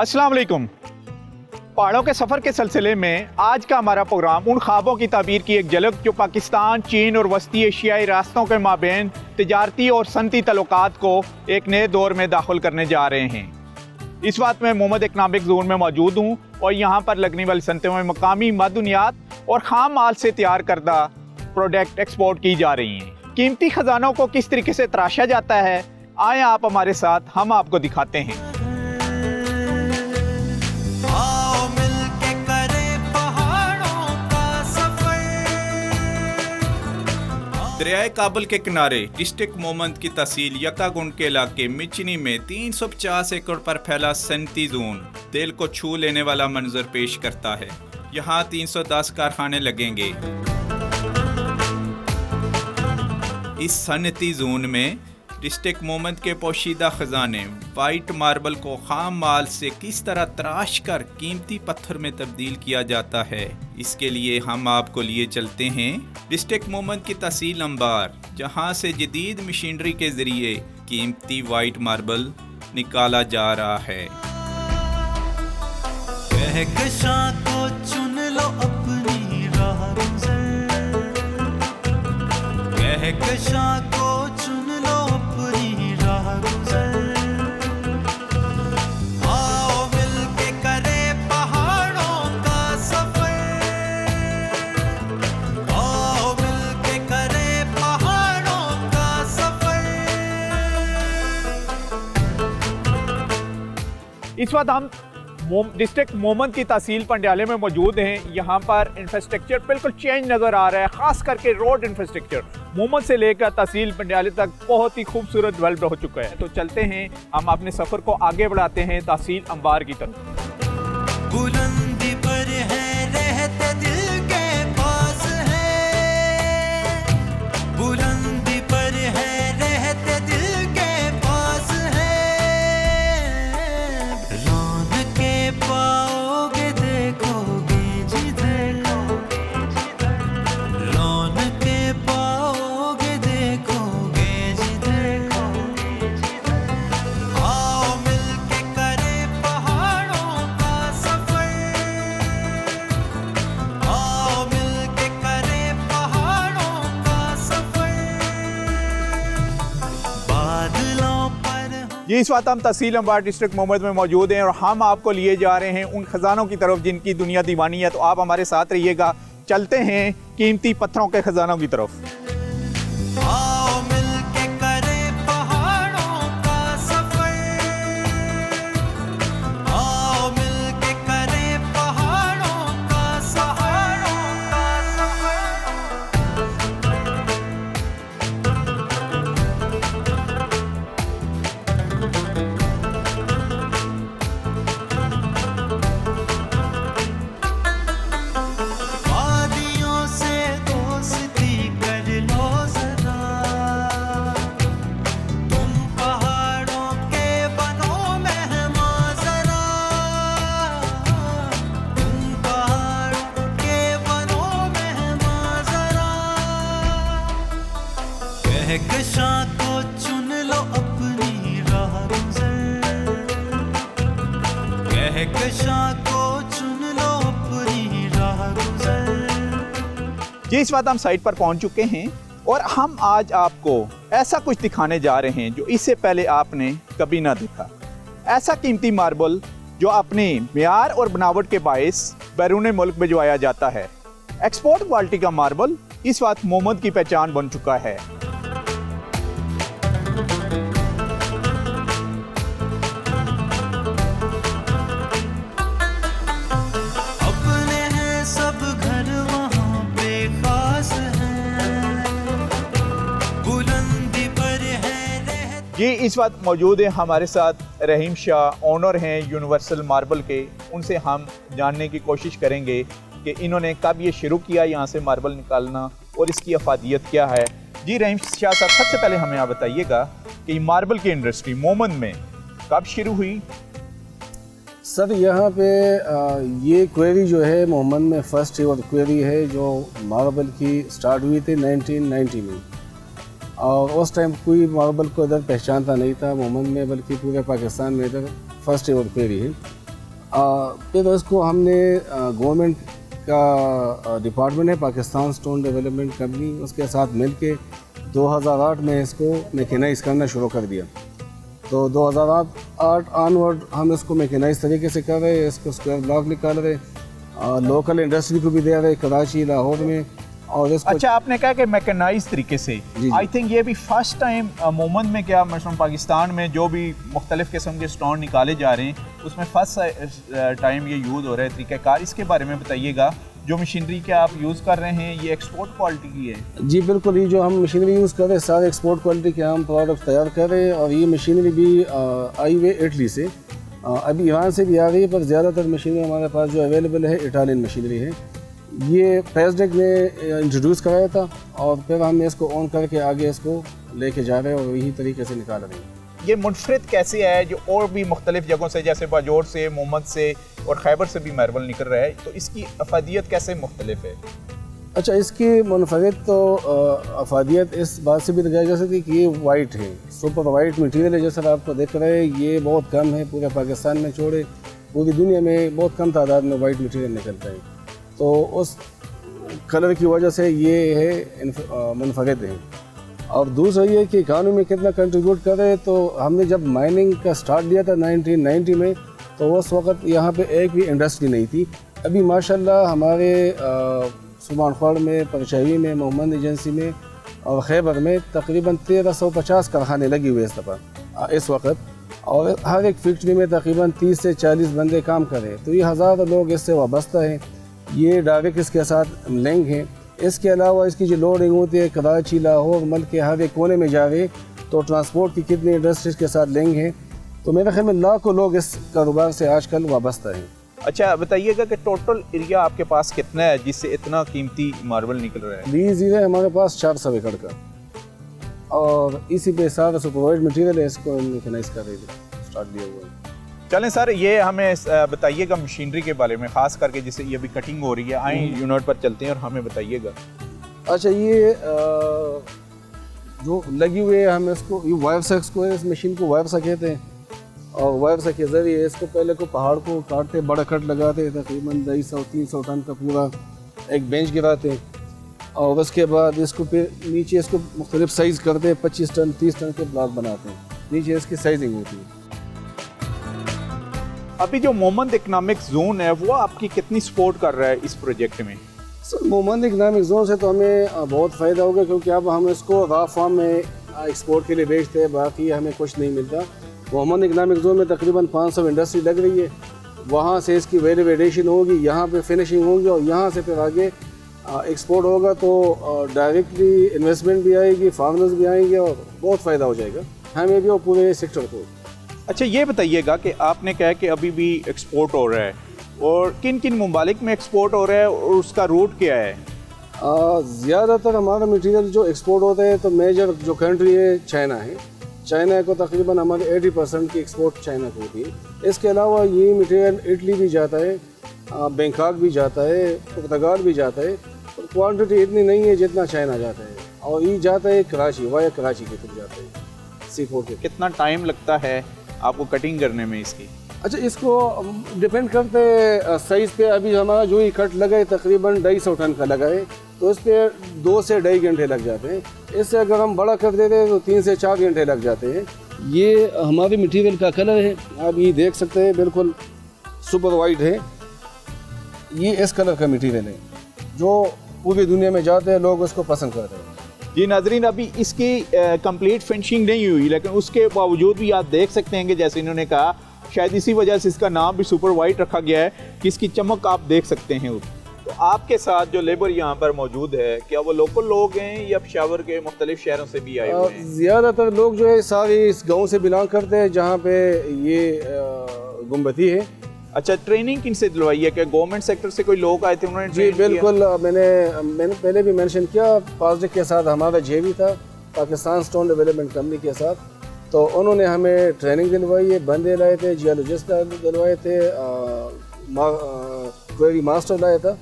अस्सलाम वालेकुम। पहाड़ों के सफ़र के सिलसिले में आज का हमारा प्रोग्राम उन ख्वाबों की ताबीर की एक झलक जो पाकिस्तान, चीन और वस्ती एशियाई रास्तों के माबेन तिजारती और सनती तल्लुकात को एक नए दौर में दाखिल करने जा रहे हैं। इस वक्त मैं मोहम्मद इकनॉमिक जोन में मौजूद हूँ और यहाँ पर लगने वाली सनतों में मकामी मादनियात और खाम माल से तैयार करदा प्रोडक्ट एक्सपोर्ट की जा रही हैं। कीमती ख़जानों को किस तरीके से तराशा जाता है, आए आप हमारे साथ, हम आपको दिखाते हैं। दरियाए काबल के किनारे डिस्ट्रिक्ट मोमंद की तहसील यकागुंड के इलाके मिचनी में 350 एकड़ पर फैला सनती जोन दिल को छू लेने वाला मंजर पेश करता है। यहाँ 310 कारखाने लगेंगे। इस सनती जोन में डिस्ट्रिक्ट मोमंद के पोशीदा खजाने वाइट मार्बल को खाम माल से किस तरह तराश कर कीमती पत्थर में तब्दील किया जाता है, इसके लिए हम आपको लिए चलते हैं डिस्ट्रिक्ट मोमंद की तहसील अंबार, जहां से जदीद मशीनरी के जरिए कीमती वाइट मार्बल निकाला जा रहा है। कहकशां को चुन लो अपनी राह गुज़र, कहकशां को चुन लो अपनी राह गुज़र। आओ मिलके करे पहाड़ों का सफर, आओ मिलके करे पहाड़ों का सफर। इस वक्त हम डिस्ट्रिक्ट मोमंद की तहसील पंडियाले में मौजूद हैं। यहाँ पर इंफ्रास्ट्रक्चर बिल्कुल चेंज नज़र आ रहा है, ख़ास करके रोड इंफ्रास्ट्रक्चर मोमंद से लेकर तहसील पंडियाले तक बहुत ही खूबसूरत डेवलप हो चुका है। तो चलते हैं, हम अपने सफ़र को आगे बढ़ाते हैं तहसील अंबार की तरफ। बुलंदी पर है रहते दिल के पास है, बुलंदी पर है रहते दिल के पास है। रौनके पाओगे देखोगे जिधर, रौनके पाओगे देखोगे जिधर। आओ मिलके करे पहाड़ों का सफर, आओ मिलके करे पहाड़ों का सफर। बादलों पर जी, इस वक्त हम तहसील अंबार डिस्ट्रिक्ट मोहम्मद में मौजूद हैं और हम आपको लिए जा रहे हैं उन खजानों की तरफ जिनकी दुनिया दीवानी है। तो आप हमारे साथ रहिएगा, चलते हैं कीमती पत्थरों के खजानों की तरफ। आओ मिलके करे पहाड़ों का सफर, आओ मिलके करे पहाड़ों का सफर। वादियों से दोस्ती कर लो जरा, तुम पहाड़ों के बनो मेहमान जरा, तुम पहाड़ों के बनो मेहमान जरा। कहकशां को चुन लो अपनी राह गुज़र, कहकशां को चुन लो अपनी राह गुज़र। जी, इस वक्त हम साइट पर पहुंच चुके हैं और हम आज आपको ऐसा कुछ दिखाने जा रहे हैं जो इससे पहले आपने कभी ना देखा। ऐसा कीमती मार्बल जो अपने मियार और बनावट के बायस बैरून मुल्क भिजवाया जाता है। एक्सपोर्ट क्वालिटी का मार्बल इस वक्त मोहम्मद की पहचान बन चुका है। अपने हैं सब घर वहाँ पे खास हैं, बुलंदी पर है रहते। जी, इस वक्त मौजूद है हमारे साथ रहीम शाह, ओनर हैं यूनिवर्सल मार्बल के। उनसे हम जानने की कोशिश करेंगे कि इन्होंने कब ये शुरू किया यहाँ से मार्बल निकालना और इसकी अफादियत क्या है। जी रहीम शाह साहब, सबसे पहले हमें आप बताइएगा कि मार्बल की इंडस्ट्री मोमंद में कब शुरू हुई? सर यहाँ पे ये क्वेरी जो है मोहम्मद में फर्स्ट और क्वेरी है जो मार्बल की स्टार्ट हुई थी 1990 में। और उस टाइम कोई मार्बल को इधर पहचानता नहीं था मोमंद में, बल्कि पूरे पाकिस्तान में इधर फर्स्ट एवर क्वेरी है। फिर इसको हमने गवर्नमेंट का डिपार्टमेंट है पाकिस्तान स्टोन डेवलपमेंट कंपनी, उसके साथ मिलके 2008 में इसको मैकेनाइज करना शुरू कर दिया। तो 2008 ऑनवर्ड हम इसको मैकेनाइज तरीके से कर रहे हैं, इसको स्क्वायर ब्लॉक निकाल रहे, लोकल इंडस्ट्री को भी दे रहे कराची लाहौर में। और इसको अच्छा, आपने कहा कि मैकेनाइज तरीके से, जी। आई थिंक ये भी फर्स्ट टाइम मोमेंट में क्या मसलन पाकिस्तान में जो भी मुख्तलिफ किस्म के स्टोन निकाले जा रहे हैं उसमें फर्स्ट टाइम ये यूज़ हो रहा है तरीक़ाकार, इसके बारे में बताइएगा। जो मशीनरी के आप यूज़ कर रहे हैं ये एक्सपोर्ट क्वालिटी की है? जी बिल्कुल, ये जो हम मशीनरी यूज़ कर रहे हैं सारे एक्सपोर्ट क्वालिटी के हम प्रोडक्ट तैयार कर रहे हैं। और ये मशीनरी भी आई हुई इटली से, अभी ईरान से भी आ रही है, पर ज़्यादातर मशीनरी हमारे पास जो अवेलेबल है इटालियन मशीनरी है। ये प्रेसडेक ने इंट्रोड्यूस कराया था और फिर हमने इसको ऑन करके आगे इसको लेके जा रहे हैं और यही तरीके से निकाल रहे हैं। ये मुनफरिद कैसे है जो और भी मुख्तलिफ जगहों से जैसे बाजोर से, मोहम्मद से और खैबर से भी मार्बल निकल रहा है, तो इसकी अफादियत कैसे मुख्तलिफ है? अच्छा, इसकी मुनफरिद तो अफादियत इस बात से भी लगाई जा सकती है कि ये वाइट है, सुपर वाइट मटीरियल है। जैसा आपको देख रहे हैं ये बहुत कम है, पूरे पाकिस्तान में छोड़े पूरी दुनिया में बहुत कम तादाद में वाइट मटीरियल निकलता है। तो उस कलर की वजह से ये है मुनफरिद है। और दूसरा ये कि इकानमी में कितना कंट्रीब्यूट कर रहे हैं, तो हमने जब माइनिंग का स्टार्ट दिया था 1990 में, तो उस वक्त यहाँ पे एक भी इंडस्ट्री नहीं थी। अभी माशाल्लाह हमारे सुबान ख्वार में, परछावी में, मोहम्मद एजेंसी में और खैबर में तकरीबन 1350 कारखाने लगे हुए इस वक्त, और हर एक फैक्ट्री में तकरीबन 30 से 40 बंदे काम कर रहे हैं। तो ये हज़ारों लोग इससे वाबस्ता हैं, ये डायरेक्ट इसके साथ लिंक हैं। इसके अलावा इसकी जो लोडिंग होती है कराची, लाहौर, मुल्क के हर एक कोने में जा रही, तो ट्रांसपोर्ट की कितनी इंडस्ट्रीज़ के साथ लिंक हैं। तो मेरे ख्याल में लाखों लोग इस कारोबार से आजकल वाबस्ता हैं। अच्छा बताइएगा कि टोटल एरिया आपके पास कितना है जिससे इतना कीमती मार्बल निकल रहा है? लीज है हमारे पास 400 एकड़ का, और इसी पे सारा सुपरवाइज मटीरियल है, इसको मैकेनाइज कर रहे थे, स्टार्ट दिया हुआ है। चलें सर, ये हमें बताइएगा मशीनरी के बारे में, ख़ास करके जिससे ये अभी कटिंग हो रही है। आए यूनिट पर चलते हैं और हमें बताइएगा। अच्छा, ये जो लगी हुई है, हम इसको ये वायर सक्स को, इस मशीन को वायर सा कहते हैं, और वायर सा के ज़रिए इसको पहले को पहाड़ को काटते, बड़ा कट लगाते, तकरीबन 250-300 टन का पूरा एक बेंच गिराते, और उसके बाद इसको फिर नीचे इसको मुख्तलिफ साइज़ करते, 25 टन 30 टन के ब्लॉक बनाते हैं, नीचे इसकी साइजिंग होती है। अभी जो मोहम्मद इकनॉमिक जोन है वो आपकी कितनी सपोर्ट कर रहा है इस प्रोजेक्ट में? सर, मोहम्मद इकनॉमिक जोन से तो हमें बहुत फ़ायदा होगा, क्योंकि अब हम इसको रा फॉर्म में एक्सपोर्ट के लिए बेचते हैं, बाकी हमें कुछ नहीं मिलता। मोहम्मद इकनॉमिक जोन में तकरीबन 500 इंडस्ट्री लग रही है, वहाँ से इसकी वैल्यू एडिशन होगी, यहाँ पे फिनिशिंग होगी, और यहाँ से फिर आगे एक्सपोर्ट होगा। तो डायरेक्टली इन्वेस्टमेंट भी आएगी, फार्मर्स भी आएंगे, और बहुत फ़ायदा हो जाएगा हमें भी और पूरे सेक्टर को। अच्छा, ये बताइएगा कि आपने कहा कि अभी भी एक्सपोर्ट हो रहा है, और किन किन ममालिक में एक्सपोर्ट हो रहा है और उसका रूट क्या है? ज़्यादातर हमारा मटीरियल जो एक्सपोर्ट होता है, तो मेजर जो कंट्री है चाइना है। चाइना को तकरीबन हमारे 80% की एक्सपोर्ट चाइना को होती है। इसके अलावा ये मटीरियल इटली भी जाता है, बैंकॉक भी जाता है, पुर्तगाल भी जाता है, और क्वांटिटी इतनी नहीं है जितना चाइना जाता है। और ये जाता है कराची, वाया कराची की तरफ जाता है सी पोर्ट के। कितना टाइम लगता है आपको कटिंग करने में इसकी? अच्छा, इसको डिपेंड करते साइज़ पे। अभी हमारा जो ही कट लगा है तकरीबन 250 टन का लगा है, तो इस पर 2 से 2.5 घंटे लग जाते हैं। इससे अगर हम बड़ा कर देते हैं तो 3 से 4 घंटे लग जाते हैं। ये हमारे मटेरियल का कलर है, आप ये देख सकते हैं, बिल्कुल सुपर वाइट है। ये इस कलर का मटेरियल है जो पूरी दुनिया में जाते हैं, लोग उसको पसंद करते हैं। जी नाजरीन, अभी इसकी कंप्लीट फिनिशिंग नहीं हुई, लेकिन उसके बावजूद भी आप देख सकते हैं कि जैसे इन्होंने कहा, शायद इसी वजह से इसका नाम भी सुपर वाइट रखा गया है कि इसकी चमक आप देख सकते हैं। तो आपके साथ जो लेबर यहाँ पर मौजूद है, क्या वो लोकल लोग हैं या पेशावर के मुख्तलिफ शहरों से भी आए हुए हैं? ज़्यादातर लोग जो है सारे इस गाँव से बिलोंग करते हैं जहाँ पे ये गुम्बती है। अच्छा, ट्रेनिंग किन से दिलवाई है? क्या गवर्नमेंट सेक्टर से कोई लोग आए थे उन्होंने? जी बिल्कुल, मैंने पहले भी मेंशन किया, पासडिक के साथ हमारा जेवी था, पाकिस्तान स्टोन डेवलपमेंट कंपनी के साथ। तो उन्होंने हमें ट्रेनिंग दिलवाई है, बंदे लाए थे, जियोलॉजिस्ट दिलवाए थे, क्वेरी मास्टर लाया था।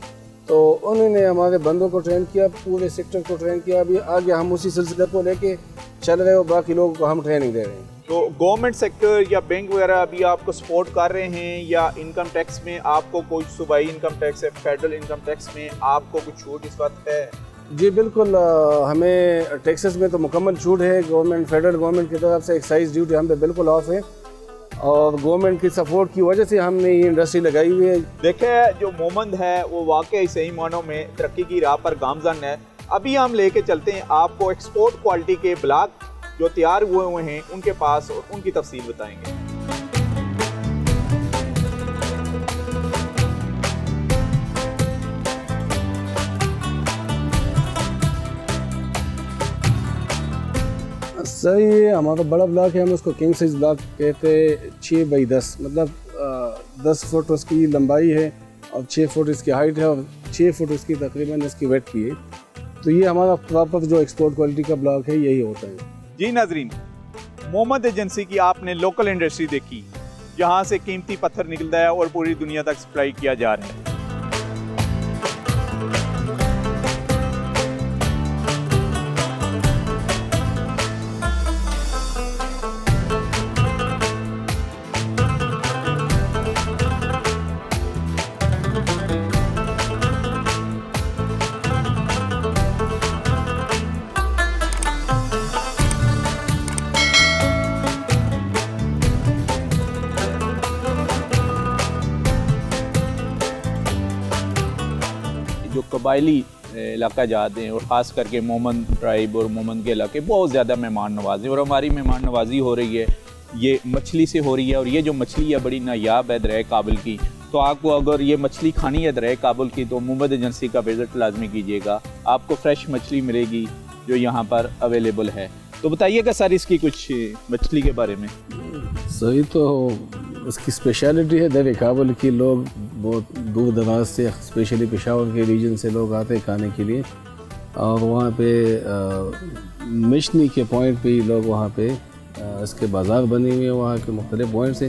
तो उन्होंने हमारे बंदों को ट्रेन किया, पूरे सेक्टर को ट्रेन किया। अभी आगे हम उसी सिलसिले को लेके चल रहे हो, बाकी लोगों को हम ट्रेनिंग दे रहे हैं। तो गवर्नमेंट सेक्टर या बैंक वगैरह अभी आपको सपोर्ट कर रहे हैं, या इनकम टैक्स में आपको कोई सूबाई इनकम टैक्स है, फेडरल इनकम टैक्स में आपको कुछ छूट इस वक्त है? जी बिल्कुल, हमें टैक्सेस में तो मुकम्मल छूट है। गवर्नमेंट, फेडरल गवर्नमेंट की तरफ से एक्साइज ड्यूटी हम पे बिल्कुल ऑफ है, और गवर्नमेंट की सपोर्ट की वजह से हमने ये इंडस्ट्री लगाई हुई है। देखें, जो मोमंद है वो वाकई सही मानों में तरक्की की राह पर गामजन है। अभी हम लेके चलते हैं आपको एक्सपोर्ट क्वालिटी के ब्लॉक जो तैयार हुए हैं उनके पास, और उनकी तफसील बताएंगे। सर ये हमारा बड़ा ब्लॉक है, हम उसको किंग साइज ब्लॉक कहते हैं। 6 बाई 10 मतलब 10 फुट उसकी लंबाई है और 6 फुट इसकी हाइट है, और 6 फुट इसकी तकरीबन इसकी वेट की है। तो ये हमारा प्रॉपर जो एक्सपोर्ट क्वालिटी का ब्लॉक है यही होता है। जी नाजरीन, मोहम्मद एजेंसी की आपने लोकल इंडस्ट्री देखी, जहाँ से कीमती पत्थर निकलता है और पूरी दुनिया तक सप्लाई किया जा रहा है। जो कबायली इलाका जाते हैं, और ख़ास करके मोमन ट्राइब और मोमन के इलाके बहुत ज़्यादा मेहमान नवाजी, और हमारी मेहमान नवाजी हो रही है ये मछली से हो रही है। और ये जो मछली है बड़ी नायाब है दरिया काबुल की। तो आपको अगर ये मछली खानी है दरिया काबुल की तो मोहम्मद एजेंसी का विज़िट लाजमी कीजिएगा, आपको फ्रेश मछली मिलेगी जो यहाँ पर अवेलेबल है। तो बताइएगा सर इसकी कुछ मछली के बारे में। सही तो उसकी स्पेशलिटी है दरिया काबुल की। लोग बहुत दूर दराज से, स्पेशली पेशावर के रीजन से लोग आते हैं खाने के लिए, और वहाँ पे मिशनी के पॉइंट पे ही लोग वहाँ पे इसके बाज़ार बने हुए हैं वहाँ के मुख्तलिफ पॉइंट से।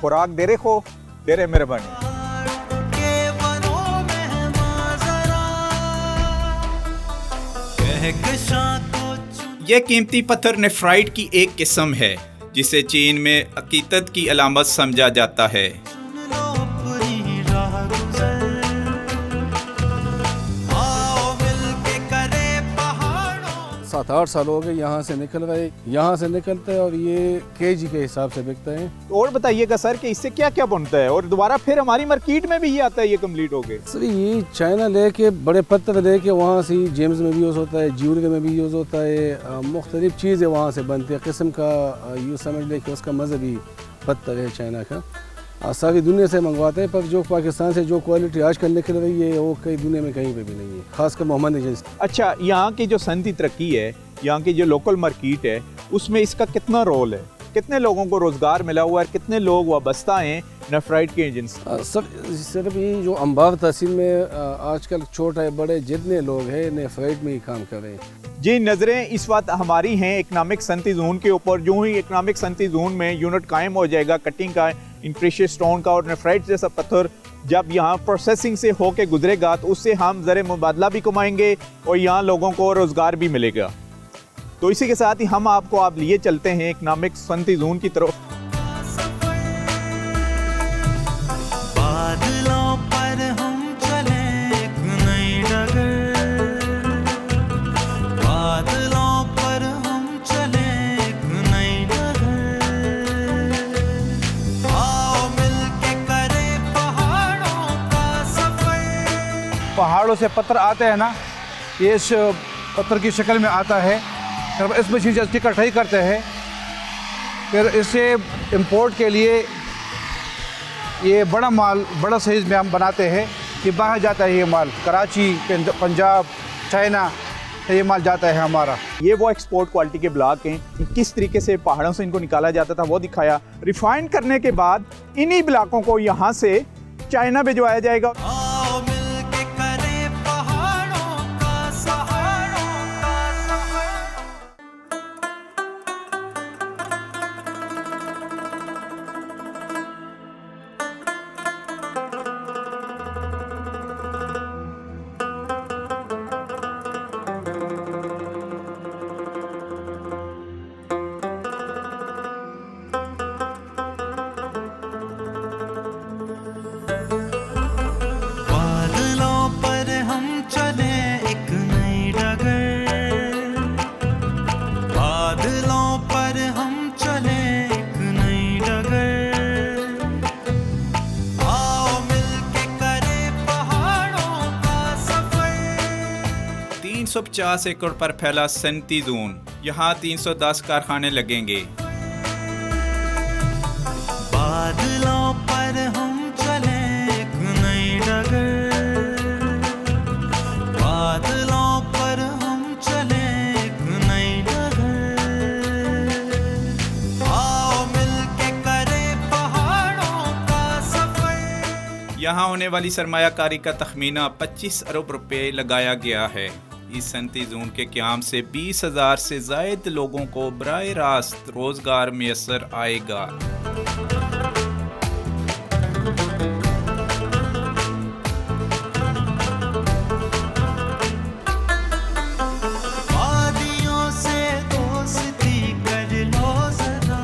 खुराक दे रहे हो, दे रहे मेहरबानी। यह कीमती पत्थर नेफ्राइट की एक किस्म है जिसे चीन में अकीदत की अलामत समझा जाता है। 7-8 साल हो गए यहाँ से निकल रहे, यहाँ से निकलते हैं और ये केजी के हिसाब से बिकते हैं। और बताइएगा सर कि इससे क्या क्या बनता है, और दोबारा फिर हमारी मार्केट में भी ये आता है ये कंप्लीट हो गए? सर ये चाइना लेके बड़े पत्थर लेके वहाँ से जेम्स में भी यूज़ होता है, ज्वेलरी में भी यूज़ होता है, मुख्तलिफ चीज़ें वहाँ से बनती है। किस्म का यूँ समझ ले कि उसका मजहबी पत्थर है चाइना का। सारी दुनिया से मंगवाते हैं, पर जो पाकिस्तान से जो क्वालिटी आजकल निकल रही है वो कई दुनिया में कहीं पे भी नहीं है, खासकर मोहम्मद एजेंसी। अच्छा, यहाँ की जो सनती तरक्की है, यहाँ की जो लोकल मार्केट है, उसमें इसका कितना रोल है? कितने लोगों को रोज़गार मिला हुआ है, कितने लोग वाबस्ता हैं नेफ्राइट के एजेंसी? सिर्फ ये जो अंबार तहसील में आजकल छोटे बड़े जितने लोग हैं नेफ्राइट में ही काम कर रहे हैं। जी, नज़रें इस वक्त हमारी हैं इकनॉमिक सनती जोन के ऊपर। जो ही इकनॉमिक सनती जोन में यूनिट कायम हो जाएगा कटिंग का, इन प्रेशियस स्टोन का और नेफ्राइट जैसा पत्थर जब यहाँ प्रोसेसिंग से होके गुजरेगा तो उससे हम ज़र मुबादला भी कमाएंगे और यहाँ लोगों को रोज़गार भी मिलेगा। तो इसी के साथ ही हम आपको आप लिए चलते हैं इकनॉमिक सनती जोन की तरफ। बादलों पर हम चले एक नई डगर, बादलों पर हम चले एक नई डगर, आओ मिलके करें पहाड़ों का सफर। पहाड़ों से पत्थर आते हैं ना, ये इस पत्थर की शक्ल में आता है, फिर इस मशीन से इसकी कटाई करते हैं, फिर इसे इंपोर्ट के लिए ये बड़ा माल बड़ा साइज़ में हम बनाते हैं कि बाहर जाता है ये माल, कराची, पंजाब, चाइना ये माल जाता है हमारा। ये वो एक्सपोर्ट क्वालिटी के ब्लॉक हैं, किस तरीके से पहाड़ों से इनको निकाला जाता था वो दिखाया। रिफाइन करने के बाद इन्हीं ब्लॉकों को यहाँ से चाइना भिजवाया जाएगा। आओ मिलके करें पहाड़ों का सफर। 350 एकड़ पर फैला सनती जोन। यहाँ 310 कारखाने लगेंगे। बादलों पर हम चले एक नई डगर, बादलों पर हम चले एक नई डगर, आओ मिलके करें पहाड़ों का सफर। यहाँ होने वाली सरमायाकारी का तखमीना 25 अरब रुपए लगाया गया है। इस सनती जोन के क़याम से 20,000 से ज़ायद लोगों को बराह रास्त रोज़गार मैसर आएगा। वादियों से दोस्ती कर लो ज़रा,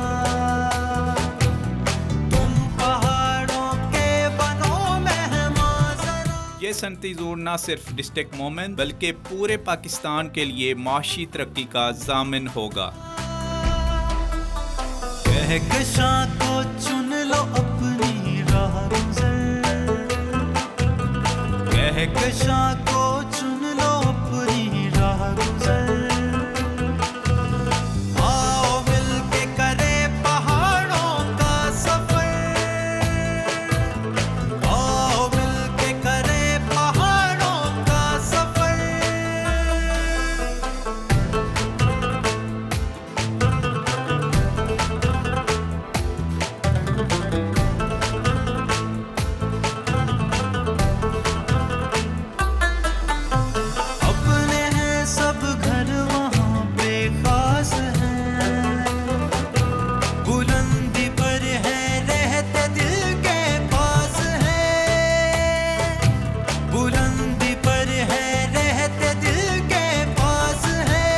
तुम पहाड़ों के बनो मेहमान ज़रा। ये सनती जोन न सिर्फ डिस्ट्रिक्ट मोमेंट बल्कि पूरे पाकिस्तान के लिए माशी तरक्की का ज़ामिन होगा। कहकशां को चुन लो अपनी राह गुज़र, कहकशां को चुन लो अपनी राह गुज़र, आओ मिलके करें पहाड़ों का सफर, आओ मिलके करें पहाड़ों का सफर। अपने हैं सब घर वहाँ पे खास हैं, बुलंदी पर है रहते दिल के पास है, बुलंदी पर है रहते दिल के पास है,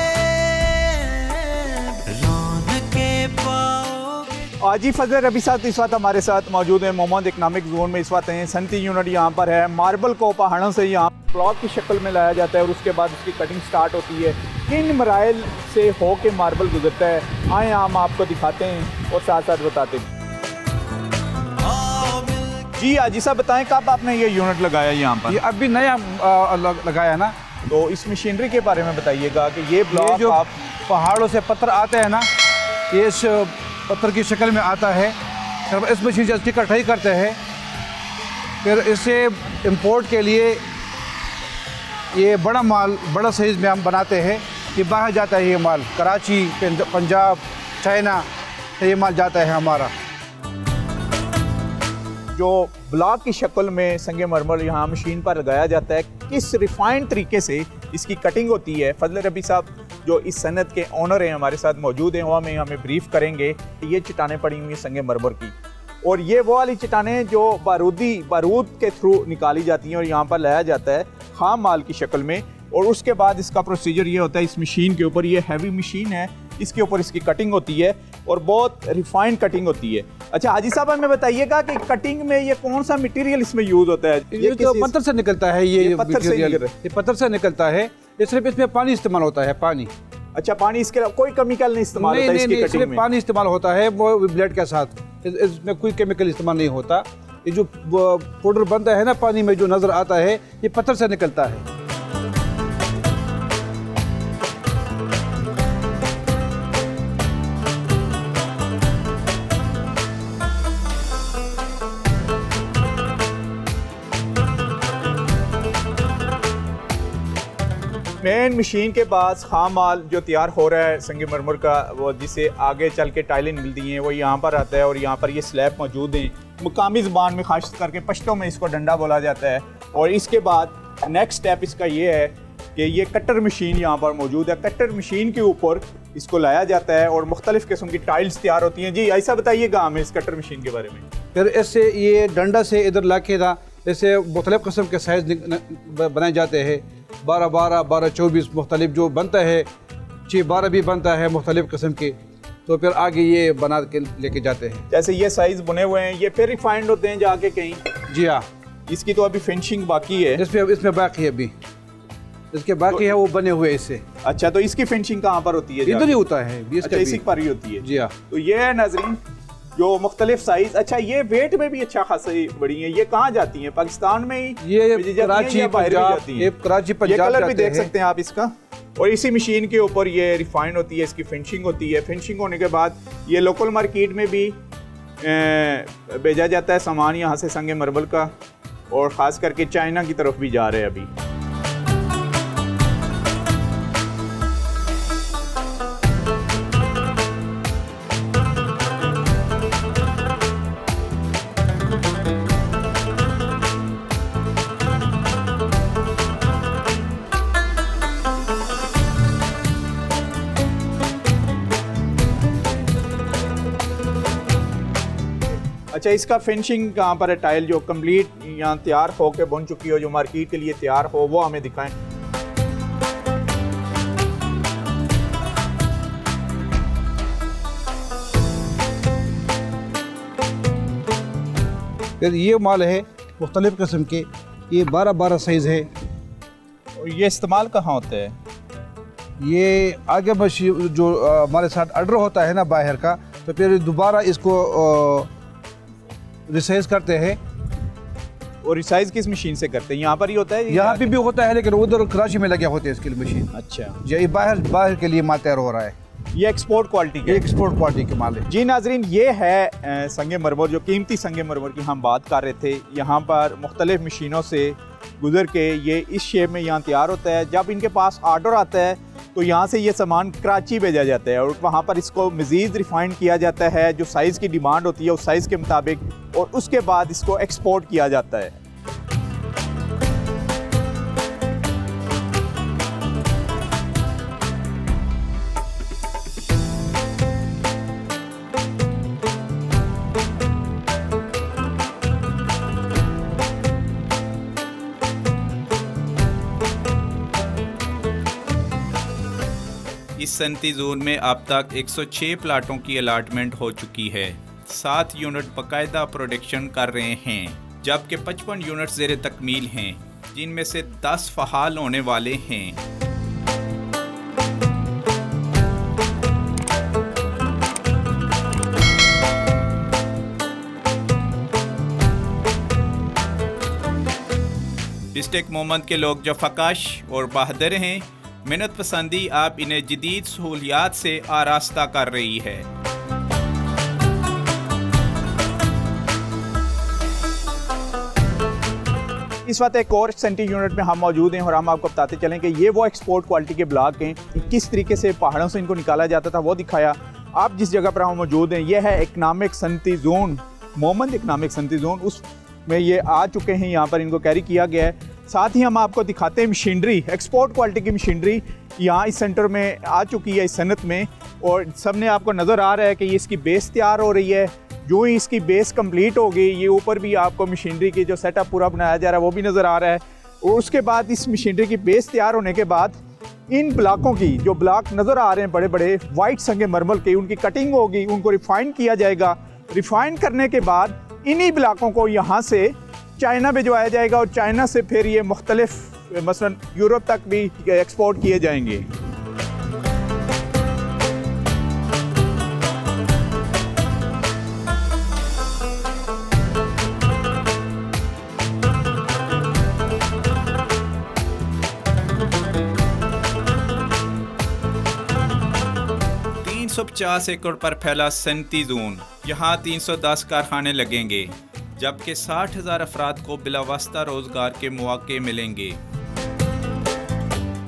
रौनके पाओगे। आजी फजल रबी साहब इस वक्त हमारे साथ मौजूद है। मोहम्मद इकनॉमिक जोन में इस वक्त हैं। सनती यूनिट यहाँ पर है। मार्बल को पहाड़ों से यहाँ ब्लॉक की शक्ल में लाया जाता है और उसके बाद उसकी कटिंग स्टार्ट होती है। किन मराइल से हो के मार्बल गुजरता है, आए हम आपको दिखाते हैं और साथ साथ बताते हैं। जी आजी साहब बताएं, कब आपने ये यूनिट लगाया यहाँ पर? ये अभी नया लगाया है ना। तो इस मशीनरी के बारे में बताइएगा कि ये ये ब्लॉक जो आप पहाड़ों से पत्थर आते हैं ना, ये इस पत्थर की शक्ल में आता है। फिर इस मशीन से इसकी कटाई करते हैं, फिर इसे इंपोर्ट के लिए ये बड़ा माल बड़ा साइज़ में हम बनाते हैं। ये बाहर जाता है, ये माल कराची, पंजाब, चाइना से ये माल जाता है हमारा। जो ब्लॉक की शक्ल में संगे मरमर यहाँ मशीन पर लगाया जाता है, किस रिफाइंड तरीके से इसकी कटिंग होती है। फजल रबी साहब जो इस सनत के ओनर हैं हमारे साथ मौजूद हैं, वो हमें ब्रीफ करेंगे। ये चट्टानें पड़ी हुई हैं संगे मरमर की, और ये वो वाली चट्टानें जो बारूद के थ्रू निकाली जाती हैं और यहाँ पर लाया जाता है खाम माल की शक्ल में। और उसके बाद इसका प्रोसीजर ये होता है, इस मशीन के ऊपर, ये हैवी मशीन है, इसके ऊपर इसकी कटिंग होती है और बहुत रिफाइंड कटिंग होती है। अच्छा हाजी साहब हमें बताइएगा कि कटिंग में ये कौन सा मटेरियल इसमें यूज़ होता है? ये जो पत्थर से निकलता है, ये पत्थर से मटेरियल, निकल रहा है। ये पत्थर से निकलता है। ये सिर्फ इसमें पानी इस्तेमाल होता है, पानी। अच्छा पानी, इसके अलावा कोई केमिकल नहीं इस्तेमाल होता नहीं, इसकी नहीं, कटिंग सिर्फ में? पानी इस्तेमाल होता है वो ब्लेड के साथ। इसमें कोई केमिकल इस्तेमाल नहीं होता। ये जो पाउडर बनता है ना पानी में जो नज़र आता है, ये पत्थर से निकलता है। मेन मशीन के पास खाम माल जो तैयार हो रहा है संगे मरमर का, वो जिसे आगे चल के टाइलें मिलती हैं, वो यहाँ पर आता है और यहाँ पर ये स्लैब मौजूद हैं। मुकामी ज़बान में खास करके पश्तो में इसको डंडा बोला जाता है। और इसके बाद नेक्स्ट स्टेप इसका ये है कि ये कटर मशीन यहाँ पर मौजूद है। कटर मशीन के ऊपर इसको लाया जाता है और मुख्तलिफ़ किस्म की टाइल्स तैयार होती हैं। जी ऐसा बताइएगा हमें इस कटर मशीन के बारे में। फिर इससे ये डंडा से इधर ला के ना, इससे मुख्तलिफ़ किस्म के साइज़ बनाए जाते हैं। 12-12, 12-24 मुख्तलिफ जो बनता है, 6-12 भी बनता है मुख्तलिफ़ किस्म के। तो फिर आगे ये बना के लेके जाते हैं। जैसे ये साइज़ बने हुए हैं, ये फिर रिफाइंड होते हैं जाके कहीं? जी हाँ, इसकी तो अभी फिनिशिंग बाकी है। इसमें बाकी है, अभी इसके बाकी है वो बने हुए इससे। अच्छा तो इसकी फिनिशिंग कहाँ पर होती है? इधर ही होता है, अच्छा इसी पर ही होती है। जी हाँ। तो ये है नाज़रीन, जो मुख्तलिफ साइज। अच्छा, ये वेट में भी अच्छा खासा बड़ी है। ये कहाँ जाती हैं, पाकिस्तान में ही ये भेजी जाती हैं कराची या बाहर भी पंजाब, जाती हैं? ये कराची ये पंजाब कलर भी जाते देख हैं। सकते हैं आप इसका। और इसी मशीन के ऊपर ये रिफाइन होती है, इसकी फिनिशिंग होती है। फिनिशिंग होने के बाद ये लोकल मार्केट में भी भेजा जाता है सामान यहाँ से संगे मार्बल का, और ख़ास करके चाइना की तरफ भी जा रहे हैं अभी। अच्छा, इसका फिनिशिंग कहाँ पर है? टाइल जो कंप्लीट यहाँ तैयार हो के बन चुकी हो, जो मार्केट के लिए तैयार हो, वो हमें दिखाएं। फिर ये माल है मुख्तलिफ किस्म के, ये 12-12 साइज़ है। और ये इस्तेमाल कहाँ होता है? ये आगे मशीन जो हमारे साथ ऑर्डर होता है ना बाहर का, तो फिर दोबारा इसको रिसाइज करते हैं। और रिसाइज किस मशीन से करते हैं? यहाँ पर ही होता है? यहाँ पे भी होता है, लेकिन उधर कराची में लगे होते हैं इसके लिए मशीन। अच्छा, ये बाहर के लिए माल तैयार हो रहा है। ये एक्सपोर्ट क्वालिटी के? एक्सपोर्ट क्वालिटी के माल है। जी नाजरीन, ये है संगे मरमर, जो कीमती संगे मरमर की हम बात कर रहे थे। यहाँ पर मुख्तलिफ मशीनों से गुजर के ये इस शेप में यहाँ तैयार होता है। जब इनके पास ऑर्डर आता है तो यहाँ से ये सामान कराची भेजा जाता है, और वहाँ पर इसको मज़ीद रिफाइंड किया जाता है जो साइज़ की डिमांड होती है उस साइज़ के मुताबिक, और उसके बाद इसको एक्सपोर्ट किया जाता है। इस सनती जोन में अब तक 106 प्लाटों की अलाटमेंट हो चुकी है। 7 यूनिट बाकायदा प्रोडक्शन कर रहे हैं, जबकि 55 यूनिट ज़ेर तकमील हैं, जिनमें से 10 फ़हाल होने वाले हैं। डिस्ट्रिक्ट मोहम्मद के लोग जो फकाश और बहादुर हैं, मेहनत पसंदी आप इन्हें जदीद सहूलियात से आरास्ता कर रही है। इस वक्त एक और सेंटी यूनिट में हम मौजूद हैं, और हम आपको बताते चलें कि ये वो एक्सपोर्ट क्वालिटी के ब्लॉक हैं। किस तरीके से पहाड़ों से इनको निकाला जाता था वो दिखाया। आप जिस जगह पर हम मौजूद हैं, ये है इकनॉमिक सनती जोन, मोहम्मद इकनॉमिक सनती जोन। उसमें ये आ चुके हैं, यहाँ पर इनको कैरी किया गया है। साथ ही हम आपको दिखाते हैं मशीनरी, एक्सपोर्ट क्वालिटी की मशीनरी यहाँ इस सेंटर में आ चुकी है, इस सनत में। और सबने आपको नज़र आ रहा है कि ये इसकी बेस तैयार हो रही है। जो ही इसकी बेस कंप्लीट हो गई, ये ऊपर भी आपको मशीनरी की जो सेटअप पूरा बनाया जा रहा है वो भी नज़र आ रहा है। और उसके बाद इस मशीनरी की बेस तैयार होने के बाद इन ब्लॉकों की, जो ब्लॉक नज़र आ रहे हैं बड़े बड़े वाइट संगे मरमल के, उनकी कटिंग होगी, उनको रिफाइन किया जाएगा। रिफाइन करने के बाद इन्हीं ब्लॉकों को यहाँ से चाइना भिजवाया जाएगा, और चाइना से फिर ये मुख्तलिफ मसलन यूरोप तक भी एक्सपोर्ट किए जाएंगे। एकड़ पर फैला सनती जोन, यहाँ 310 कारखाने लगेंगे, जबकि 60,000 अफराद को बिलावस्ता रोजगार के मौके मिलेंगे।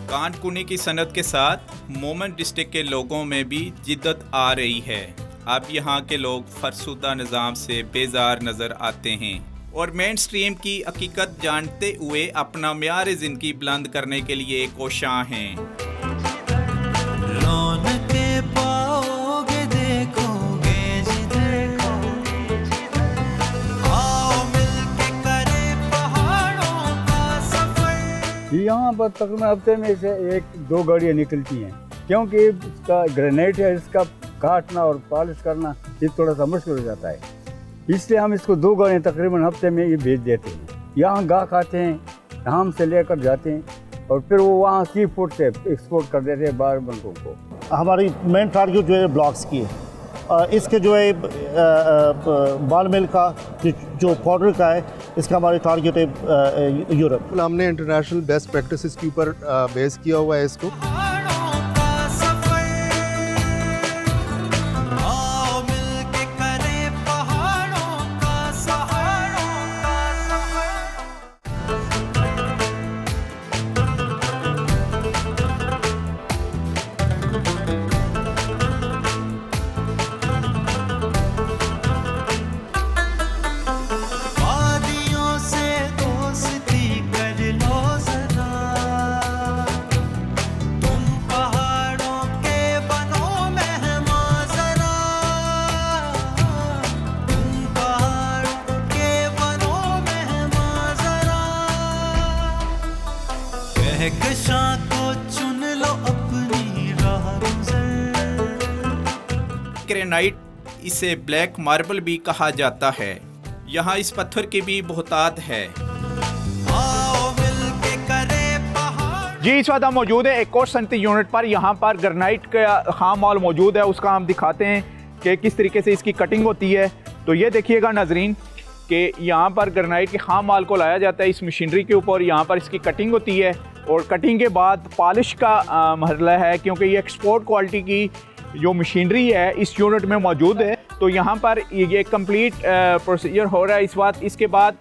कानकुनी की सनत के साथ मोमेंट डिस्ट्रिक्ट के लोगों में भी जिद्दत आ रही है। अब यहाँ के लोग फरसुदा निज़ाम से बेजार नज़र आते हैं और मेन स्ट्रीम की हकीकत जानते हुए अपना म्यार ज़िंदगी बुलंद करने के लिए कोशां हैं। रौनकें पाओगे देखोगे जिधर, आओ मिलके करें पहाड़ों का सफर। यहाँ पर तकरीबन हफ्ते में से 1-2 गाड़ियाँ निकलती हैं, क्योंकि इसका ग्रेनाइट है, इसका काटना और पॉलिश करना ये थोड़ा सा मुश्किल हो जाता है। इसलिए हम इसको 2 गाड़ियाँ तकरीबन हफ्ते में ये भेज देते हैं। यहाँ गाहक आते हैं, हम से लेकर जाते हैं और फिर वो वहाँ सी फूड से एक्सपोर्ट कर देते हैं बाहर मुल्कों को। हमारी मेन टारगेट जो है ब्लॉक्स की है, इसके जो है बाल मिल का जो पाउडर का है, इसका हमारे टारगेट है यूरोप। हमने इंटरनेशनल बेस्ट प्रैक्टिसेस के ऊपर बेस किया हुआ है इसको। पहाड़ों का सफर, आओ मिलके करें पहाड़ों का सफर। वादियों से दोस्ती कर लो जरा, तुम पहाड़ों के बनो मेहमान जरा, तुम पहाड़ों के बनो मेहमान जरा। कहकशां को चुन लो अपनी राह गुज़र। ग्रेनाइट, इसे ब्लैक मार्बल भी कहा जाता है। यहाँ इस पत्थर की भी बहुतात है। आओ मिलके करें पहाड़। जी, इस वक्त हम मौजूद है एक और सनती यूनिट पर। यहाँ पर ग्रेनाइट का खाम माल मौजूद है, उसका हम दिखाते हैं कि किस तरीके से इसकी कटिंग होती है। तो ये देखिएगा नाजरीन कि यहाँ पर ग्रेनाइट के खाम माल को लाया जाता है इस मशीनरी के ऊपर। यहाँ पर इसकी कटिंग होती है और कटिंग के बाद पॉलिश का मरहला है, क्योंकि ये एक्सपोर्ट क्वालिटी की जो मशीनरी है इस यूनिट में मौजूद है। तो यहाँ पर ये कंप्लीट प्रोसीजर हो रहा है इस वक्त। इसके बाद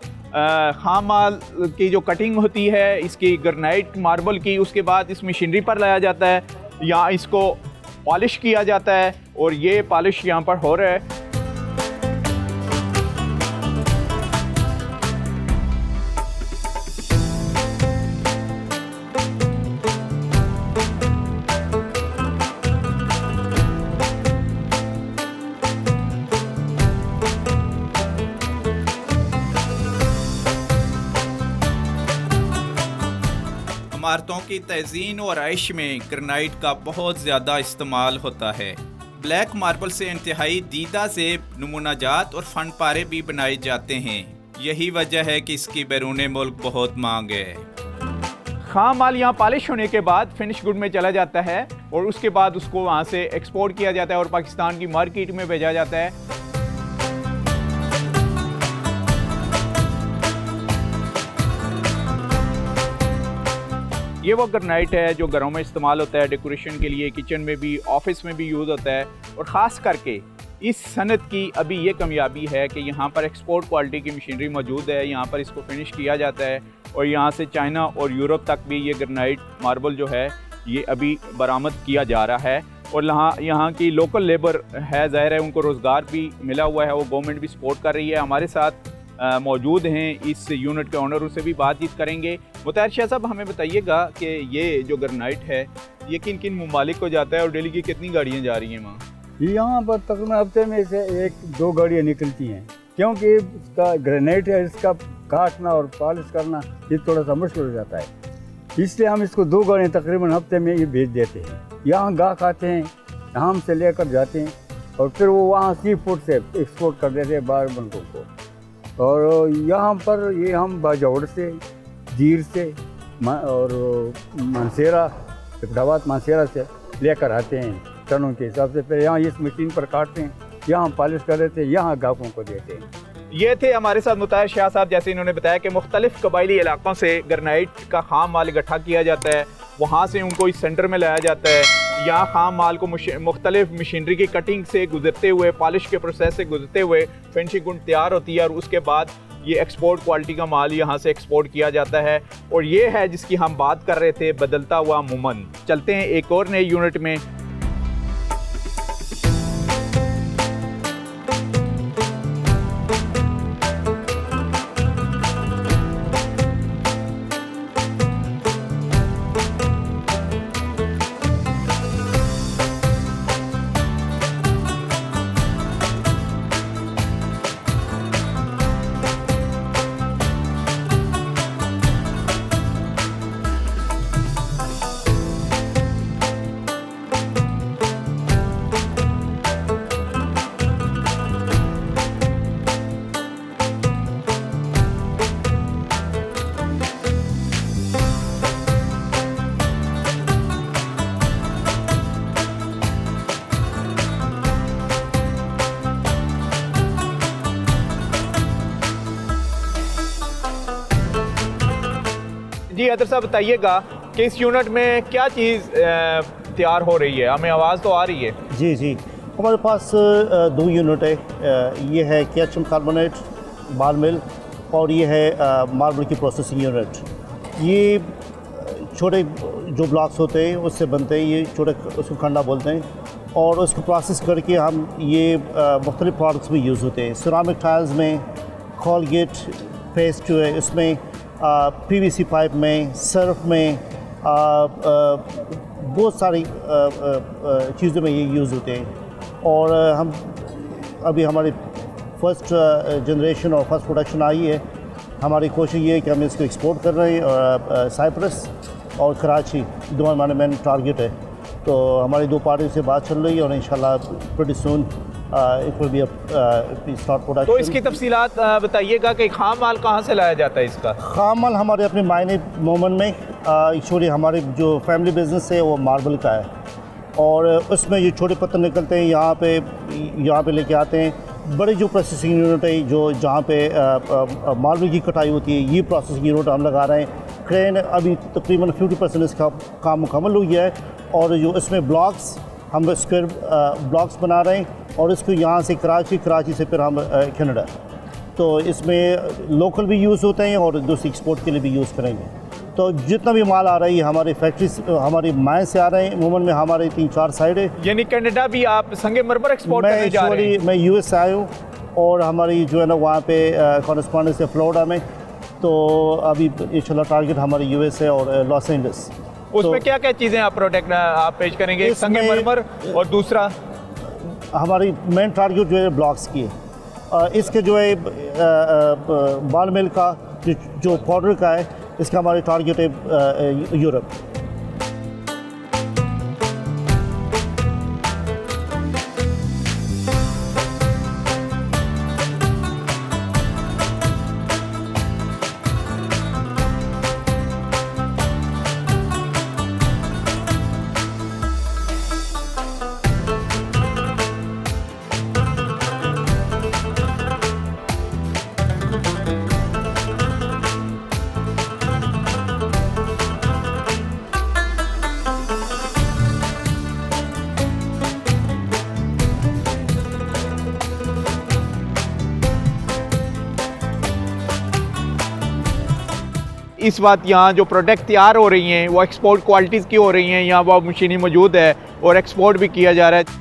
खाम माल की जो कटिंग होती है इसकी ग्रेनाइट मार्बल की, उसके बाद इस मशीनरी पर लाया जाता है, यहाँ इसको पॉलिश किया जाता है और ये पॉलिश यहाँ पर हो रहा है। इमारतों की तज़ीन और आइश में ग्रेनाइट का बहुत ज़्यादा इस्तेमाल होता है। ब्लैक मार्बल से इंतहाई दीदा ज़ेब, नमूनाजात और फन पारे भी बनाए जाते हैं। यही वजह है कि इसकी बैरून मुल्क बहुत मांग है। खाम माल यहाँ पॉलिश होने के बाद फिनिश गुड में चला जाता है और उसके बाद उसको वहाँ से एक्सपोर्ट किया जाता है और पाकिस्तान की मार्केट में भेजा जाता है। ये वो ग्रेनाइट है जो घरों में इस्तेमाल होता है, डेकोरेशन के लिए, किचन में भी, ऑफिस में भी यूज़ होता है। और ख़ास करके इस सनत की अभी ये कामयाबी है कि यहाँ पर एक्सपोर्ट क्वालिटी की मशीनरी मौजूद है। यहाँ पर इसको फिनिश किया जाता है और यहाँ से चाइना और यूरोप तक भी ये ग्रेनाइट मार्बल जो है ये अभी बरामद किया जा रहा है। और यहाँ की लोकल लेबर है, ज़ाहिर है उनको रोज़गार भी मिला हुआ है, वो गवर्नमेंट भी सपोर्ट कर रही है। हमारे साथ मौजूद हैं इस यूनिट के ऑनर, उससे भी बातचीत करेंगे। मुताहिर शाह साहब, हमें बताइएगा कि ये जो ग्रेनाइट है ये किन किन ममालिक को जाता है और डेली की कितनी गाड़ियाँ जा रही हैं वहाँ? यहाँ पर तकरीबन हफ्ते में से 1-2 गाड़ियाँ निकलती हैं, क्योंकि इसका ग्रेनाइट है, इसका काटना और पॉलिश करना ये थोड़ा सा मुश्किल हो जाता है। इसलिए हम इसको 2 गाड़ियाँ तकरीबन हफ्ते में ये भेज देते हैं। यहाँ गाहक आते हैं, यहाँ से लेकर जाते हैं और फिर वो वहाँ सी फूड से एक्सपोर्ट कर देते हैं बाहर मुल्कों को। और यहाँ पर ये हम बाजौड़ से, जीर से और मानसेरा, इब्टाबाद मानसेरा से लेकर आते हैं टनों के हिसाब से। फिर यहाँ इस मशीन पर काटते हैं, यहाँ पॉलिश कर देते हैं, यहाँ गाहकों को देते हैं। ये थे हमारे साथ मुताहिर शाह साहब। जैसे इन्होंने बताया कि मुख्तलिफ कबायली इलाकों से ग्रेनाइट का खाम माल इकट्ठा किया जाता है, वहाँ से उनको इस सेंटर में लाया जाता है। यहाँ खाम माल को मुख्तलिफ मशीनरी की कटिंग से गुजरते हुए, पॉलिश के प्रोसेस से गुजरते हुए फिनिशिंग गुण तैयार होती है और उसके बाद ये एक्सपोर्ट क्वालिटी का माल यहाँ से एक्सपोर्ट किया जाता है। और ये है जिसकी हम बात कर रहे थे, बदलता हुआ मुमन। चलते हैं एक और नए यूनिट में। जी अदर साहब बताइएगा कि इस यूनिट में क्या चीज़ तैयार हो रही है, हमें आवाज़ तो आ रही है। जी जी, हमारे पास दो यूनिट है। ये है कैल्शियम कार्बोनेट बाल मिल और ये है मार्बल की प्रोसेसिंग यूनिट। ये छोटे जो ब्लॉक्स होते हैं उससे बनते हैं, ये छोटे उसको खंडा बोलते हैं, और उसको प्रोसेस करके हम ये मुख्तलिफ प्रोडक्ट्स में यूज़ होते हैं। सिरामिक टाइल्स में, कॉलगेट पेस्ट जो है उसमें, पीवीसी पाइप में, सर्फ में, बहुत सारी चीज़ों में ये यूज़ होते हैं। और हम अभी हमारी फर्स्ट जनरेशन और फर्स्ट प्रोडक्शन आई है। हमारी कोशिश ये है कि हम इसको एक्सपोर्ट कर रहे हैं, और साइप्रस और कराची दो हमारे मेन टारगेट है। तो हमारी दो पार्टी से बात चल रही है और इंशाल्लाह pretty soon it will be start production. तो इसकी तफसीलात बताइएगा कि खाम माल कहाँ से लाया जाता है इसका? खाम माल हमारे अपने मायने मोमन में एक्चुअली हमारे जो फैमिली बिजनेस है वो मार्बल का है, और उसमें ये छोटे पत्थर निकलते हैं, यहाँ पे लेके आते हैं। बड़ी जो प्रोसेसिंग यूनिट है जो जहाँ पे मार्बल की कटाई होती है, ये प्रोसेसिंग यूनिट हम लगा रहे हैं। क्रेन अभी तकरीबन 50% इसका काम मुकम्मल हो गया है, और जो इसमें ब्लॉक्स हम स्क्वायर ब्लॉक्स बना रहे हैं, और इसको यहाँ से कराची से फिर हम कनाडा। तो इसमें लोकल भी यूज़ होते हैं और दूसरी एक्सपोर्ट के लिए भी यूज़ करेंगे। तो जितना भी माल आ रहा है हमारी फैक्ट्री हमारी माइन से आ रहे हैं। उमूमन में हमारे 3-4 साइड है। यानी कनाडा भी आप संगमरमर एक्सपोर्ट करने जा रहे हैं? मैं यूएस से आया हूँ, और हमारी जो है ना वहाँ पे कॉरेस्पॉन्डेंस है फ्लोरिडा में। तो अभी इंशाल्लाह टारगेट हमारे यूएस है और लॉस एंजल्स। उसमें क्या क्या चीज़ें आप प्रोडक्ट आप पेश करेंगे? संगमरमर, और दूसरा हमारी मेन टारगेट जो है ब्लॉक्स की है। इसके जो है बाल मिल का जो पाउडर का है, इसका हमारी टारगेट है यूरोप। इस वक्त यहाँ जो प्रोडक्ट तैयार हो रही हैं वो एक्सपोर्ट क्वालिटीज़ की हो रही हैं, यहाँ वो मशीनें मौजूद है और एक्सपोर्ट भी किया जा रहा है।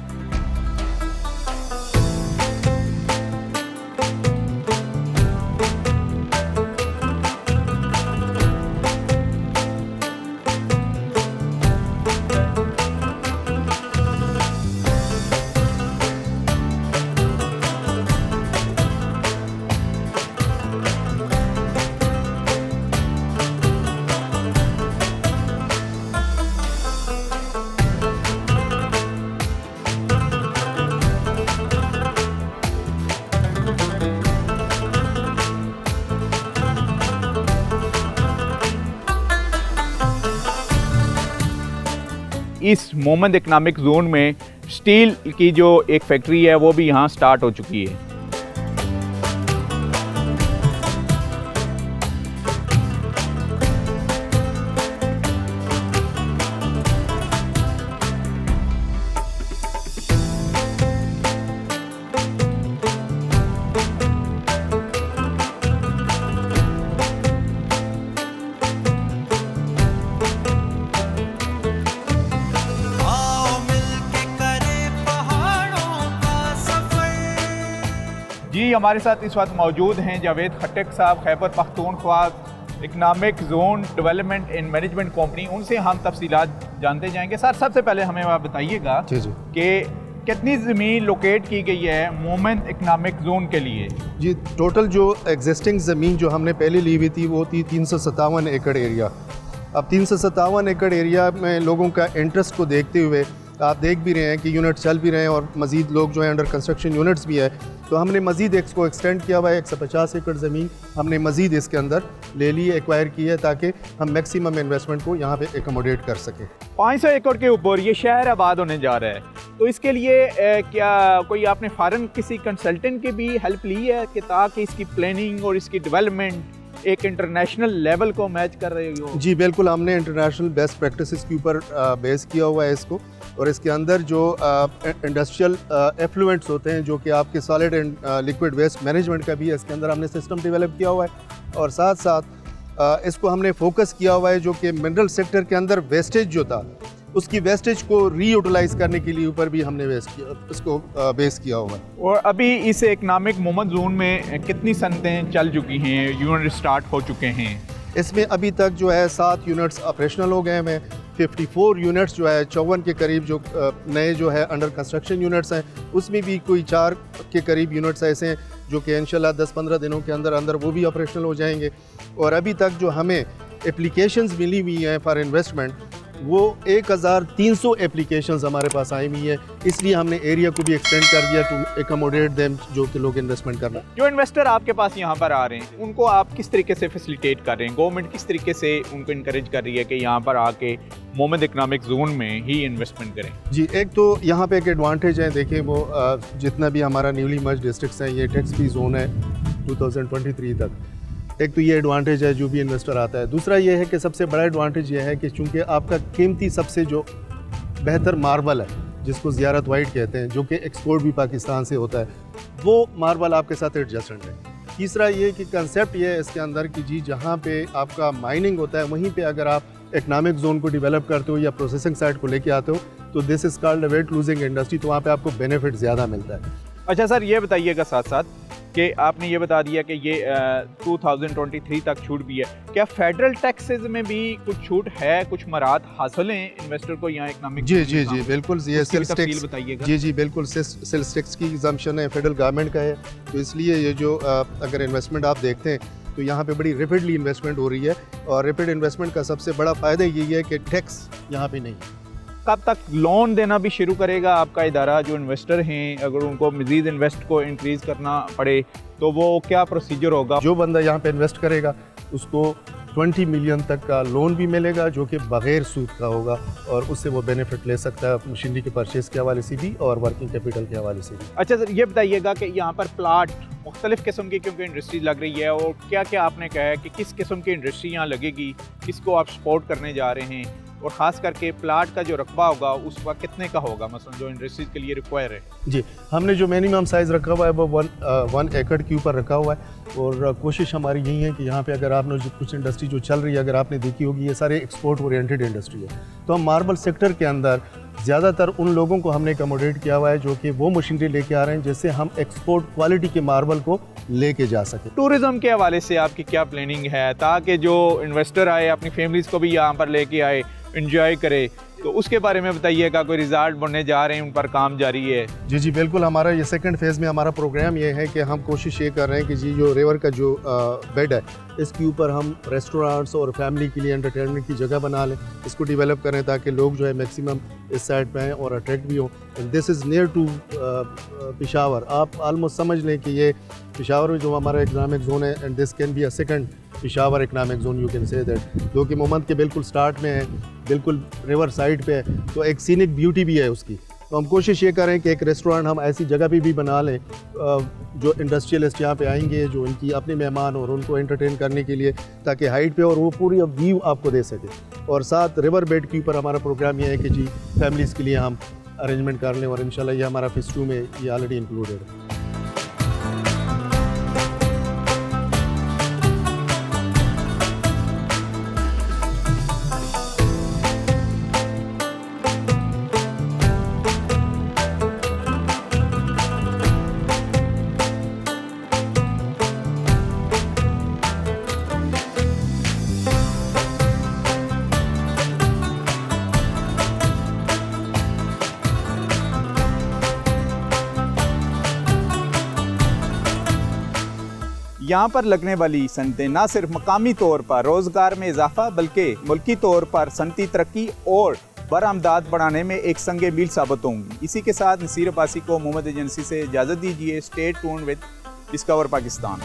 इस मोमंद इकनॉमिक जोन में स्टील की जो एक फैक्ट्री है वो भी यहाँ स्टार्ट हो चुकी है। जी हमारे साथ इस वक्त मौजूद हैं जावेद खट्टक साहब, Khyber Pakhtunkhwa economic zone development and management company. उनसे हम तफसीलात जानते जाएंगे। सर सबसे पहले हमें आप बताइएगा कि कितनी ज़मीन लोकेट की गई है मोमंद इकनॉमिक जोन के लिए? जी टोटल जो एग्जिस्टिंग ज़मीन जो हमने पहले ली हुई थी वो थी 357 एकड़ एरिया। अब 357 एकड़ एरिया में लोगों का इंटरेस्ट को देखते हुए आप देख भी रहे हैं कि यूनिट चल भी रहे हैं और मज़ीद लोग जो है अंडर कंस्ट्रक्शन यूनिट्स भी है, तो हमने मज़ीद इसको एक्सटेंड किया हुआ है। 150 एकड़ ज़मीन हमने मज़ीद इसके अंदर ले ली, एक्वायर की है, ताकि हम मैक्सिमम इन्वेस्टमेंट को यहाँ पे एकोमोडेट कर सकें। 500 एकड़ के ऊपर ये शहर आबाद होने जा रहा है, तो इसके लिए क्या कोई आपने फ़ौरन किसी कंसल्टेंट की भी हेल्प ली है कि ताकि इसकी प्लानिंग और इसकी डेवलपमेंट एक इंटरनेशनल लेवल को मैच कर रहे हो? जी बिल्कुल, हमने इंटरनेशनल बेस्ट प्रैक्टिसेस के ऊपर बेस किया हुआ है इसको, और इसके अंदर जो इंडस्ट्रियल एफ्लुएंट्स होते हैं, जो कि आपके solid and liquid waste management का भी है, इसके अंदर हमने सिस्टम डेवलप किया हुआ है। और साथ साथ इसको हमने फोकस किया हुआ है जो कि मिनरल सेक्टर के अंदर वेस्टेज जो था, उसकी वेस्टेज को रीयूटिलाइज करने के लिए ऊपर भी हमने इसको बेस किया हुआ है। और अभी इस इकनॉमिक मोमेंट जोन में कितनी सनतें चल चुकी हैं, यूनिट स्टार्ट हो चुके हैं? इसमें अभी तक जो है 7 यूनिट्स ऑपरेशनल हो गए हैं। 54 यूनिट्स जो है 54 के करीब जो नए जो है अंडर कंस्ट्रक्शन यूनिट्स हैं, उसमें भी कोई 4 के करीब यूनिट्स ऐसे हैं जो कि इंशाल्लाह 10-15 दिनों के अंदर अंदर वो भी ऑपरेशनल हो जाएंगे। और अभी तक जो हमें एप्लीकेशंस मिली हुई हैं फॉर इन्वेस्टमेंट, वो 1300 एप्लीकेशंस हमारे पास आई हुई है। इसलिए हमने एरिया को भी एक्सटेंड कर दिया टू एकोमोडेट देम, जो कि लोग इन्वेस्टमेंट करना। जो इन्वेस्टर आपके पास यहाँ पर आ रहे हैं, उनको आप किस तरीके से फैसिलिटेट कर रहे हैं? गवर्नमेंट किस तरीके से उनको इनकरेज कर रही है कि यहाँ पर आके मोमेंट इकनॉमिक जोन में ही इन्वेस्टमेंट करें? जी, एक तो यहाँ पे एक एडवांटेज है, देखिए वो जितना भी हमारा न्यूली मर्ज डिस्ट्रिक्ट्स हैं, ये टैक्स फ्री जोन है 2023 तक। एक तो ये एडवांटेज है जो भी इन्वेस्टर आता है। दूसरा ये है कि सबसे बड़ा एडवांटेज ये है कि चूँकि आपका कीमती सबसे जो बेहतर मार्बल है, जिसको ज़ियारत वाइट कहते हैं, जो कि एक्सपोर्ट भी पाकिस्तान से होता है, वो मार्बल आपके साथ एडजस्टेंट है। तीसरा ये कि कंसेप्ट ये है इसके अंदर कि जी जहाँ पे आपका माइनिंग होता है, वहीं पे अगर आप इकनॉमिक जोन को डेवलप करते हो या प्रोसेसिंग साइड को लेके आते हो, तो this is called a weight losing industry, तो वहाँ पे आपको बेनिफिट ज़्यादा मिलता है। अच्छा सर, ये बताइएगा साथ साथ कि आपने ये बता दिया कि ये 2023 तक छूट भी है, क्या फेडरल टैक्सेस में भी कुछ छूट है, कुछ मराहत हासिल हैं इन्वेस्टर को यहाँ इकनॉमिक? जी जी जी बिल्कुल, ये सेल्स टैक्स बताइएगा। जी जी बिल्कुल, सेल्स टैक्स की एग्जम्पशन है, फेडरल गवर्नमेंट का है, तो इसलिए ये जो अगर इन्वेस्टमेंट आप देखते हैं तो यहाँ पे बड़ी रैपिडली इन्वेस्टमेंट हो रही है। और रैपिड इन्वेस्टमेंट का सबसे बड़ा फ़ायदा यही है कि टैक्स यहाँ पे नहीं। कब तक लोन देना भी शुरू करेगा आपका इदारा? जो इन्वेस्टर हैं, अगर उनको मज़ीद इन्वेस्ट को इंक्रीज़ करना पड़े तो वो क्या प्रोसीजर होगा? जो बंदा यहाँ पे इन्वेस्ट करेगा उसको 20 मिलियन तक का लोन भी मिलेगा, जो कि बग़ैर सूद का होगा, और उससे वो बेनिफिट ले सकता है मशीनरी के परचेज़ के हवाले से भी और वर्किंग कैपिटल के हवाले से भी। अच्छा सर, ये बताइएगा कि यहाँ पर प्लाट मुख्तलिफ़ किस्म की क्योंकि इंडस्ट्री लग रही है, और क्या क्या आपने कहा है कि किस किस्म की इंडस्ट्री यहाँ लगेगी, किसको आप सपोर्ट करने जा रहे हैं, और ख़ास करके प्लाट का जो रकबा होगा उस वक्त कितने का होगा, मसलन जो इंडस्ट्रीज के लिए रिक्वायर है? जी, हमने जो मिनिमम साइज़ रखा हुआ है वो 1 एकड़ के ऊपर रखा हुआ है। और कोशिश हमारी यही है कि यहाँ पे अगर आपने जो कुछ इंडस्ट्री जो चल रही है, अगर आपने देखी होगी, ये सारे एक्सपोर्ट ओरिएंटेड इंडस्ट्री है, तो हम मार्बल सेक्टर के अंदर ज़्यादातर उन लोगों को हमने अकोमोडेट किया हुआ है जो कि वो मशीनरी लेके आ रहे हैं जिससे हम एक्सपोर्ट क्वालिटी के मार्बल को लेके जा सकें। टूरिज़्म के हवाले से आपकी क्या प्लानिंग है ताकि जो इन्वेस्टर आए अपनी फैमिलीज़ को भी यहाँ पर लेके आए, इंजॉय करे? तो उसके बारे में बताइएगा। कोई रिजॉर्ट बनने जा रहे हैं, उन पर काम जारी है? जी जी बिल्कुल, हमारा ये सेकंड फेज़ में हमारा प्रोग्राम ये है कि हम कोशिश ये कर रहे हैं कि जी जो रिवर का जो बेड है, इसके ऊपर हम रेस्टोरेंट्स और फैमिली के लिए एंटरटेनमेंट की जगह बना लें, इसको डेवलप करें ताकि लोग जो है मैक्सिमम इस साइड पे आएँ और अट्रैक्ट भी हों। This is near to Peshawar. आप ऑलमोस्ट समझ लें कि ये पेशावर में जो हमारा इकनॉमिक जोन है, and this can be a second Peshawar economic zone, you can say that, जो कि मोमंत के बिल्कुल स्टार्ट में है, बिल्कुल रिवर साइड पे है, तो एक सीनिक ब्यूटी भी है उसकी। तो हम कोशिश ये करें कि एक रेस्टोरेंट हम ऐसी जगह पे भी बना लें जो इंडस्ट्रियलिस्ट यहाँ पे आएंगे, जो इनकी अपने मेहमान और उनको एंटरटेन करने के लिए, ताकि हाइट पे और वो पूरी व्यू आपको दे सके। और साथ रिवर बेड के ऊपर हमारा प्रोग्राम ये है कि जी फैमिलीज़ के लिए हम अरेंजमेंट कर लें, और इंशाल्लाह ये हमारा फेज़ 2 में ये ऑलरेडी इंक्लूडेड है। यहाँ पर लगने वाली सनतें न सिर्फ मकामी तौर पर रोज़गार में इजाफा बल्कि मुल्की तौर पर सनती तरक्की और बरामदात बढ़ाने में एक संगे मील साबित होंगी। इसी के साथ नसीर अब्बासी को मोहम्मद एजेंसी से इजाज़त दीजिए। Stay tuned with discover Pakistan.